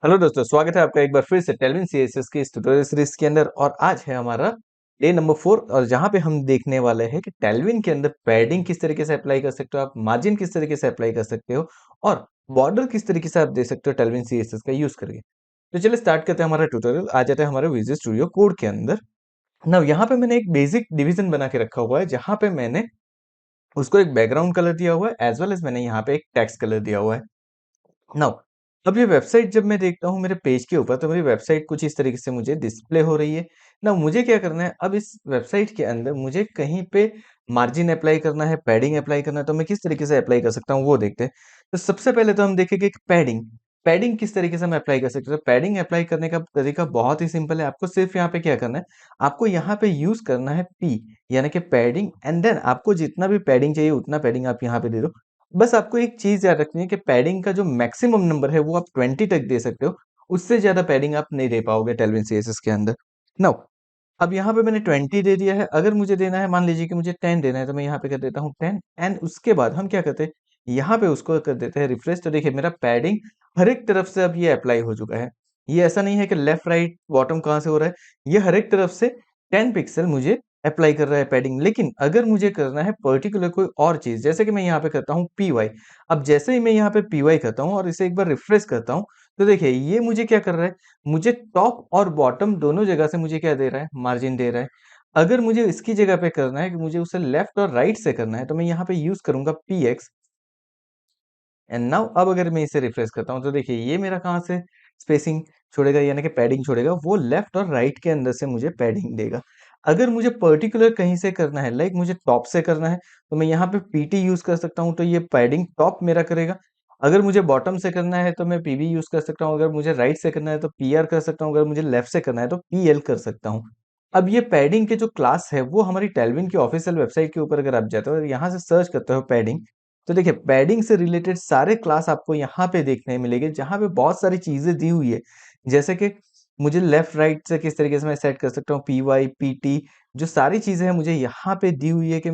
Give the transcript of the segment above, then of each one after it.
Hello दोस्तों, स्वागत है आपका एक बार फिर से टेलविन सीएसएस की इस ट्यूटोरियल सीरीज के अंदर। और आज है हमारा डे नंबर 4 और जहां पे हम देखने वाले हैं कि टेलविन के अंदर पैडिंग किस तरीके से अप्लाई कर सकते हो, आप मार्जिन किस तरीके से अप्लाई कर सकते हो और बॉर्डर किस तरीके से आप दे सकते हो टेलविन सीएसएस का यूज करके। तो चलिए स्टार्ट करते हैं हमारा ट्यूटोरियल। आ जाते हैं हमारे विजुअल स्टूडियो कोड के अंदर। नाउ यहाँ पे मैंने एक बेसिक डिवीजन बना के रखा हुआ है जहां पे मैंने उसको एक बैकग्राउंड कलर दिया हुआ है एज वेल एज मैंने यहाँ पे एक टेक्स्ट कलर दिया हुआ है। नाउ अब ये वेबसाइट जब मैं देखता हूँ मेरे पेज के ऊपर, तो मेरी वेबसाइट कुछ इस तरीके से मुझे डिस्प्ले हो रही है। ना मुझे क्या करना है, अब इस वेबसाइट के अंदर मुझे कहीं पे मार्जिन अप्लाई करना है, पैडिंग अप्लाई करना है, तो मैं किस तरीके से अप्लाई कर सकता हूँ वो देखते हैं। तो सबसे पहले तो हम देखेंगे कि पैडिंग पैडिंग किस तरीके से हम अप्लाई कर सकते हैं। तो पैडिंग अप्लाई करने का तरीका बहुत ही सिंपल है। आपको सिर्फ यहाँ पे क्या करना है, आपको यहाँ पे यूज करना है पी, यानी कि पैडिंग, एंड देन आपको जितना भी पैडिंग चाहिए उतना पैडिंग आप यहाँ पे दे दो। बस आपको एक चीज याद रखनी है कि पैडिंग का जो मैक्सिमम नंबर है वो आप 20 तक दे सकते हो। उससे ज्यादा पैडिंग आप नहीं दे पाओगे टेलविन सीएसएस के अंदर। नाउ अब यहाँ पे मैंने 20 दे दिया है। अगर मुझे देना है, मान लीजिए कि मुझे 10 देना है, तो मैं यहाँ पे कर देता हूँ 10। एंड उसके बाद हम क्या करते हैं, यहाँ पे उसको कर देते हैं रिफ्रेश। तो देखिए मेरा पैडिंग हर एक तरफ से अब ये अप्लाई हो चुका है। ये ऐसा नहीं है कि लेफ्ट राइट बॉटम कहाँ से हो रहा है, ये हर एक तरफ से 10 पिक्सल मुझे अप्लाई कर रहा है पैडिंग। लेकिन अगर मुझे करना है पर्टिकुलर कोई और चीज, जैसे कि मैं यहाँ पे करता हूँ पी वाई। अब जैसे ही मैं यहाँ पे पी वाई करता हूँ और इसे एक बार रिफ्रेश करता हूँ, तो देखिए ये मुझे क्या कर रहा है, मुझे टॉप और बॉटम दोनों जगह से मुझे क्या दे रहा है, मार्जिन दे रहा है। अगर मुझे इसकी जगह पे करना है कि मुझे उसे लेफ्ट और राइट से करना है, तो मैं यहाँ पे यूज करूंगा पी एक्स। एंड नाउ अब अगर मैं इसे रिफ्रेश करता हूँ, तो देखिए ये मेरा कहाँ से स्पेसिंग छोड़ेगा, यानी कि पैडिंग छोड़ेगा, वो लेफ्ट और राइट के अंदर से मुझे पैडिंग देगा। अगर मुझे पर्टिकुलर कहीं से करना है, लाइक मुझे टॉप से करना है, तो मैं यहाँ पे पीटी यूज कर सकता हूँ, तो ये पैडिंग टॉप मेरा करेगा। अगर मुझे बॉटम से करना है तो मैं पीबी यूज कर सकता हूँ। अगर मुझे राइट से करना है तो पीआर कर सकता हूँ। अगर मुझे लेफ्ट से करना है तो पीएल कर सकता हूँ। अब ये पैडिंग के जो क्लास है वो हमारी टेलविन की ऑफिशियल वेबसाइट के ऊपर अगर आप जाते हो और यहाँ से सर्च करते हो पैडिंग, तो देखिए पैडिंग से रिलेटेड सारे क्लास आपको यहाँ पे देखने मिलेंगे, जहाँ पे बहुत सारी चीजें दी हुई है। जैसे कि मुझे लेफ्ट राइट से किस तरीके से मैं सेट कर सकता हूँ, पी वाई पी टी, जो सारी चीजें हैं मुझे यहाँ पे दी हुई है कि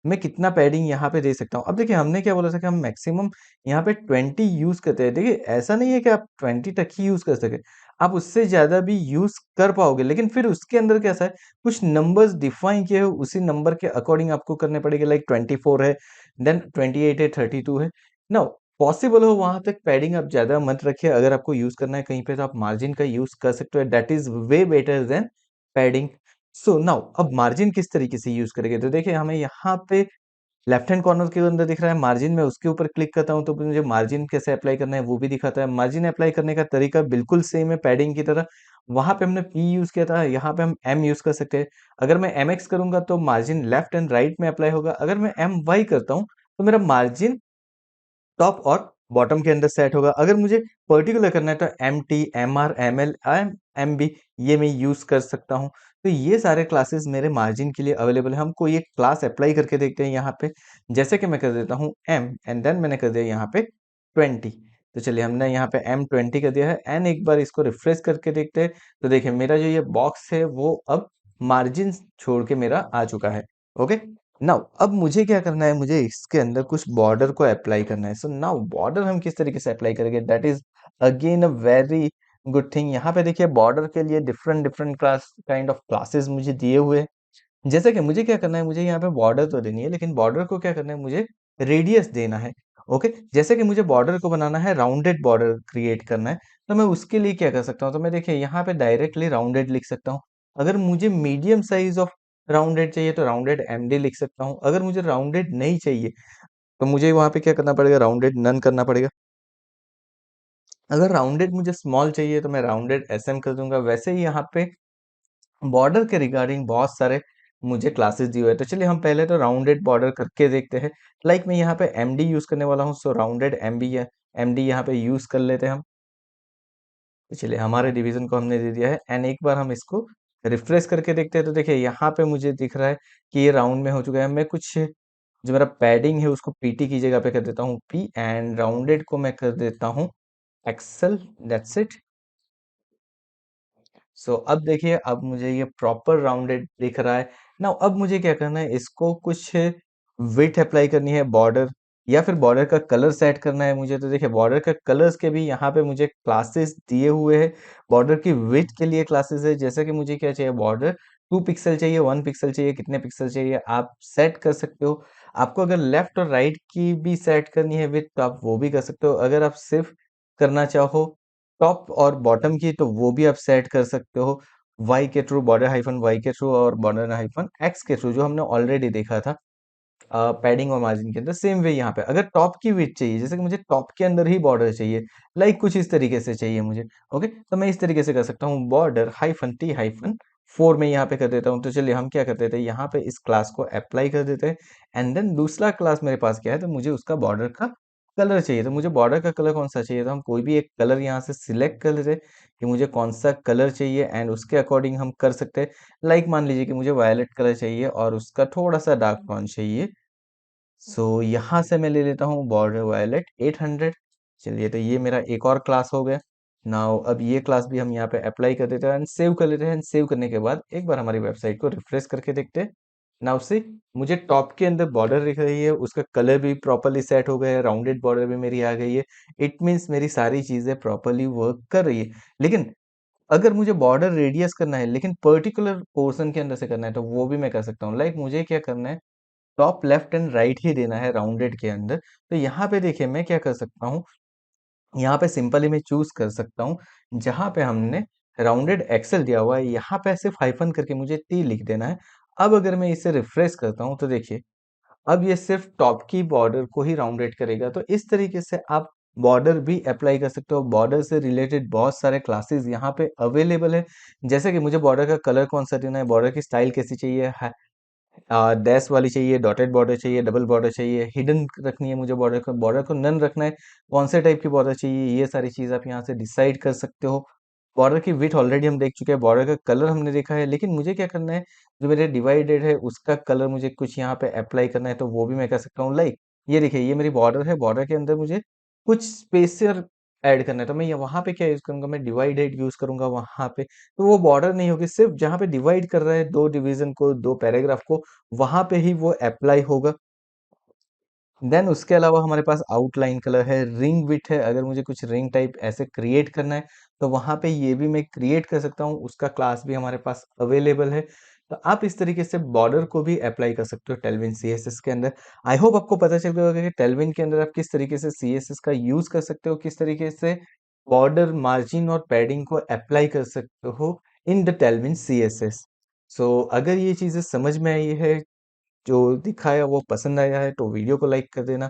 मैं कितना पैडिंग यहाँ पे दे सकता हूँ। अब देखिए हमने क्या बोला था कि हम मैक्सिमम यहाँ पे 20 यूज करते हैं। देखिए ऐसा नहीं है कि आप 20 तक ही यूज कर सके, आप उससे ज्यादा भी यूज कर पाओगे, लेकिन फिर उसके अंदर कैसा है, कुछ नंबर्स डिफाइन किए हो, उसी नंबर के अकॉर्डिंग आपको करने पड़ेगा। लाइक 24 है, देन 28 है, 32 है। नाउ पॉसिबल हो वहां तक पैडिंग आप ज्यादा मत रखिए। अगर आपको यूज करना है कहीं पे तो आप मार्जिन का यूज कर सकते हो, that is way better than padding. So now अब मार्जिन किस तरीके से यूज करेंगे, तो देखिए हमें यहाँ पे लेफ्ट हैंड कॉर्नर के अंदर दिख रहा है मार्जिन, में उसके ऊपर क्लिक करता हूँ तो मुझे मार्जिन कैसे अप्लाई करना है वो भी दिखाता है। मार्जिन अप्लाई करने का तरीका बिल्कुल सेम है पैडिंग की तरह। वहां पे हमने पी यूज किया था, यहाँ पे हम एम यूज कर सकते हैं। अगर मैं एम एक्स करूंगा तो मार्जिन लेफ्ट एंड राइट में अप्लाई होगा। अगर मैं एम वाई करता हूँ तो मेरा मार्जिन टॉप और बॉटम के अंदर सेट होगा। अगर मुझे पर्टिकुलर करना है तो M T, M R, M L, M B, ये मैं यूज कर सकता हूँ। तो ये सारे क्लासेस मेरे मार्जिन के लिए अवेलेबल है। हमको ये क्लास अप्लाई करके देखते हैं यहाँ पे। जैसे कि मैं कर देता हूँ एम एंड देन मैंने कर दिया यहाँ पे 20। तो चलिए हमने यहाँ पे एम 20 कर दिया है एंड एक बार इसको रिफ्रेश करके देखते हैं। तो देखिए मेरा जो ये बॉक्स है वो अब मार्जिन छोड़ के मेरा आ चुका है। ओके, नाउ अब मुझे क्या करना है, मुझे इसके अंदर कुछ बॉर्डर को अप्लाई करना है। सो नाउ बॉर्डर हम किस तरीके से अप्लाई करेंगे, that is again a very good thing. यहाँ पे देखिए बॉर्डर के लिए different different class kind of classes मुझे दिए हुए हैं। जैसे कि मुझे क्या करना है, मुझे यहाँ पे बॉर्डर तो देनी है, लेकिन बॉर्डर को क्या करना है, मुझे रेडियस देना है। ओके, जैसे कि मुझे बॉर्डर को बनाना है, राउंडेड बॉर्डर क्रिएट करना है, तो मैं उसके लिए क्या कर सकता हूँ, तो मैं देखिए यहाँ पे डायरेक्टली राउंडेड लिख सकता हूँ। अगर मुझे मीडियम साइज ऑफ राउंडेड चाहिए तो राउंडेड एमडी लिख सकता हूँ। अगर मुझे राउंडेड नहीं चाहिए तो मुझे वहां पे क्या करना पड़ेगा, राउंडेड नन करना पड़ेगा। अगर राउंडेड मुझे स्मॉल चाहिए तो मैं राउंडेड एसएम कर दूंगा। वैसे ही यहाँ पे बॉर्डर के रिगार्डिंग बहुत सारे मुझे क्लासेस दिए हुए हैं। तो चलिए हम पहले तो राउंडेड बॉर्डर करके देखते हैं। लाइक मैं यहाँ पे एमडी यूज करने वाला हूँ, सो राउंडेड एमबी है, एमडी यहाँ पे यूज कर लेते हैं हम। तो चलिए हमारे डिवीजन को हमने दे दिया है एंड एक बार हम इसको रिफ्रेश करके देखते हैं। तो देखिए यहाँ पे मुझे दिख रहा है कि ये राउंड में हो चुका है। मैं कुछ जो मेरा पैडिंग है उसको पीटी की जगह पे कर देता हूँ पी, एंड राउंडेड को मैं कर देता हूँ एक्सेल। That's it. सो अब देखिए अब मुझे ये प्रॉपर राउंडेड दिख रहा है। नाउ अब मुझे क्या करना है, इसको कुछ विड्थ अप्लाई करनी है बॉर्डर या फिर बॉर्डर का कलर सेट करना है मुझे, तो देखिए बॉर्डर का कलर्स के भी यहाँ पे मुझे क्लासेस दिए हुए हैं। बॉर्डर की विड्थ के लिए क्लासेस है, जैसे कि मुझे क्या चाहिए, बॉर्डर 2 पिक्सल चाहिए, 1 पिक्सल चाहिए, कितने पिक्सल चाहिए आप सेट कर सकते हो। आपको अगर लेफ्ट और राइट की भी सेट करनी है विड्थ, तो आप वो भी कर सकते हो। अगर आप सिर्फ करना चाहो टॉप और बॉटम की, तो वो भी आप सेट कर सकते हो वाई के थ्रू, बॉर्डर हाइफन वाई के थ्रू और बॉर्डर हाइफन एक्स के थ्रू, जो हमने ऑलरेडी देखा था पैडिंग और मार्जिन के अंदर। सेम वे यहाँ पे अगर टॉप की विड्थ चाहिए, जैसे कि मुझे टॉप के अंदर ही बॉर्डर चाहिए, लाइक कुछ इस तरीके से चाहिए मुझे, ओके, तो मैं इस तरीके से कर सकता हूँ, बॉर्डर हाइफन टी हाइफन 4 में यहाँ पे कर देता हूँ। तो चलिए हम क्या कर देते हैं, यहाँ पे इस क्लास को अप्लाई कर देते हैं। एंड देन दूसरा क्लास मेरे पास क्या है, तो मुझे उसका बॉर्डर का कलर चाहिए। तो मुझे बॉर्डर का कलर कौन सा चाहिए, तो हम कोई भी एक कलर यहाँ से सिलेक्ट कर लेते हैं कि मुझे कौन सा कलर चाहिए, एंड उसके अकॉर्डिंग हम कर सकते हैं। लाइक मान लीजिए कि मुझे वायलेट कलर चाहिए और उसका थोड़ा सा डार्क टोन चाहिए। सो यहाँ से मैं ले लेता हूँ बॉर्डर वायलेट 800। चलिए, तो ये मेरा एक और क्लास हो गया। नाउ अब ये क्लास भी हम यहाँ पे अप्लाई कर देते हैं एंड सेव कर लेते हैं। सेव करने के बाद एक बार हमारी वेबसाइट को रिफ्रेश करके देखते हैं। नाउ से मुझे टॉप के अंदर बॉर्डर दिख रही है, उसका कलर भी प्रॉपरली सेट हो गया है, राउंडेड बॉर्डर भी मेरी आ गई है। इट मीन्स मेरी सारी चीजें प्रॉपरली वर्क कर रही है। लेकिन अगर मुझे बॉर्डर रेडियस करना है, लेकिन पर्टिकुलर पोर्शन के अंदर से करना है, तो वो भी मैं कर सकता हूँ। लाइक मुझे क्या करना है, टॉप लेफ्ट एंड राइट ही देना है राउंडेड के अंदर। तो यहाँ पे देखिए मैं क्या कर सकता हूँ, यहाँ पे सिंपली मैं चूज कर सकता हूँ, जहाँ पे हमने राउंडेड एक्सेल दिया हुआ है, यहाँ पे सिर्फ हाइफन करके मुझे टी लिख देना है। अब अगर मैं इसे रिफ्रेश करता हूँ, तो देखिए अब ये सिर्फ टॉप की बॉर्डर को ही राउंडेड करेगा। तो इस तरीके से आप बॉर्डर भी अप्लाई कर सकते हो। बॉर्डर से रिलेटेड बहुत सारे क्लासेस यहाँ पे अवेलेबल है। जैसे कि मुझे बॉर्डर का कलर कौन सा देना है, बॉर्डर की स्टाइल कैसी चाहिए, डैश वाली चाहिए, डॉटेड बॉर्डर चाहिए, डबल बॉर्डर चाहिए, हिडन रखनी है मुझे बॉर्डर को नन रखना है, कौन से टाइप की बॉर्डर चाहिए, ये सारी चीज आप यहाँ से डिसाइड कर सकते हो। बॉर्डर की विड्थ ऑलरेडी हम देख चुके हैं, बॉर्डर का कलर हमने देखा है, लेकिन मुझे क्या करना है, जो मेरे डिवाइडेड है उसका कलर मुझे कुछ यहाँ पे अप्लाई करना है, तो वो भी मैं कर सकता हूँ। लाइक ये देखिए, ये मेरी बॉर्डर है, बॉर्डर के अंदर मुझे कुछ स्पेसर ऐड करना है, तो मैं ये वहां पे क्या यूज करूंगा, मैं डिवाइडेड यूज करूंगा वहां पे। तो वो बॉर्डर नहीं होगी, सिर्फ जहां पे डिवाइड कर रहा है दो डिवीजन को, दो पैराग्राफ को, वहां पे ही वो अप्लाई होगा। देन उसके अलावा हमारे पास आउटलाइन कलर है, रिंग विथ है, अगर मुझे कुछ रिंग टाइप ऐसे क्रिएट करना है, तो वहां पे ये भी मैं क्रिएट कर सकता हूँ, उसका क्लास भी हमारे पास अवेलेबल है। तो आप इस तरीके से बॉर्डर को भी अप्लाई कर सकते हो टेलविन सीएसएस के अंदर। आई होप आपको पता चल गया होगा कि टेलविन के अंदर आप किस तरीके से सीएसएस का यूज कर सकते हो, किस तरीके से बॉर्डर मार्जिन और पैडिंग को अप्लाई कर सकते हो इन द टेलविन सीएसएस। सो अगर ये चीजें समझ में आई है, जो दिखाया वो पसंद आया है, तो वीडियो को लाइक कर देना।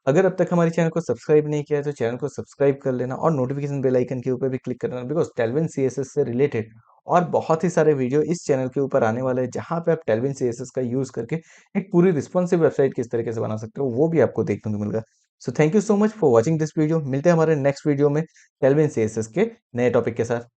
अगर अब तक हमारे चैनल को सब्सक्राइब नहीं किया है, तो चैनल को सब्सक्राइब कर लेना और नोटिफिकेशन बेल आइकन के ऊपर भी क्लिक कर देना, बिकॉज टेलविन सीएसएस से रिलेटेड और बहुत ही सारे वीडियो इस चैनल के ऊपर आने वाले हैं, जहां पे आप टेलविन सीएसएस का यूज करके एक पूरी रिस्पॉन्सिव वेबसाइट किस तरीके से बना सकते हो, वो भी आपको देखने को मिलेगा। So thank you so much for watching this video. मिलते हैं हमारे नेक्स्ट वीडियो में टेलविन सीएसएस के नए टॉपिक के साथ।